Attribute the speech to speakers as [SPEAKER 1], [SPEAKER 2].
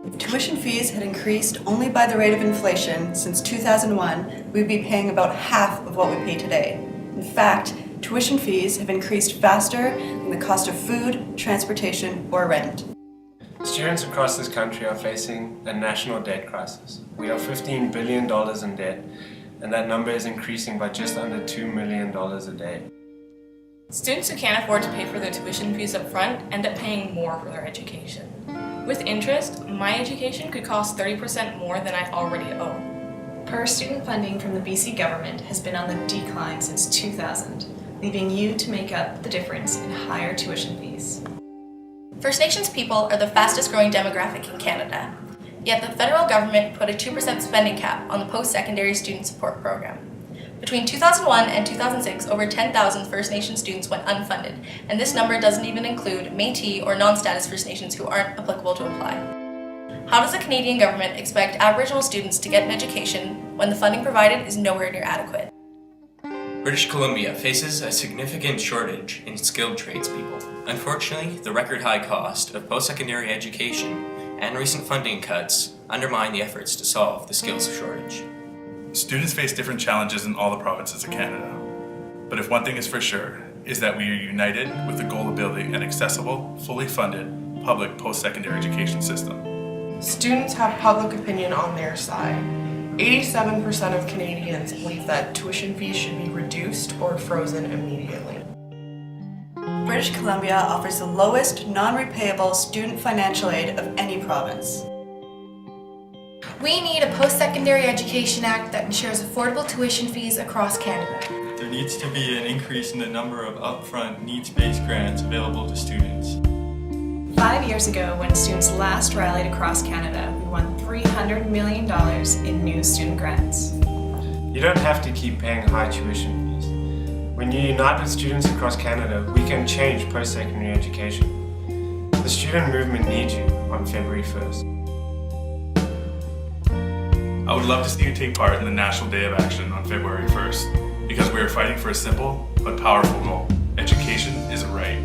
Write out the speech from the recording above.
[SPEAKER 1] If tuition fees had increased only by the rate of inflation since 2001, we'd be paying about half of what we pay today. In fact, tuition fees have increased faster than the cost of food, transportation, or rent.
[SPEAKER 2] Students across this country are facing a national debt crisis. We are $15 billion in debt, and that number is increasing by just under $2 million a day.
[SPEAKER 3] Students who can't afford to pay for their tuition fees up front end up paying more for their education. With interest, my education could cost 30% more than I already owe.
[SPEAKER 4] Per student funding from the BC government has been on the decline since 2000, leaving you to make up the difference in higher tuition fees.
[SPEAKER 5] First Nations people are the fastest growing demographic in Canada, yet the federal government put a 2% spending cap on the post-secondary student support program. Between 2001 and 2006, over 10,000 First Nations students went unfunded, and this number doesn't even include Métis or non-status First Nations who aren't applicable to apply. How does the Canadian government expect Aboriginal students to get an education when the funding provided is nowhere near adequate?
[SPEAKER 6] British Columbia faces a significant shortage in skilled tradespeople. Unfortunately, the record high cost of post-secondary education and recent funding cuts undermine the efforts to solve the skills shortage.
[SPEAKER 7] Students face different challenges in all the provinces of Canada. But if one thing is for sure, is that we are united with the goal of building an accessible, fully funded, public post-secondary education system.
[SPEAKER 8] Students have public opinion on their side. 87% of Canadians believe that tuition fees should be reduced or frozen immediately.
[SPEAKER 1] British Columbia offers the lowest non-repayable student financial aid of any province.
[SPEAKER 9] We need a post-secondary education act that ensures affordable tuition fees across Canada.
[SPEAKER 10] There needs to be an increase in the number of upfront needs-based grants available to students.
[SPEAKER 4] 5 years ago, when students last rallied across Canada, we won $300 million in new student grants.
[SPEAKER 2] You don't have to keep paying high tuition fees. When you unite with students across Canada, we can change post-secondary education. The student movement needs you on February 1st.
[SPEAKER 7] I would love to see you take part in the National Day of Action on February 1st, because we are fighting for a simple but powerful goal. Education is a right.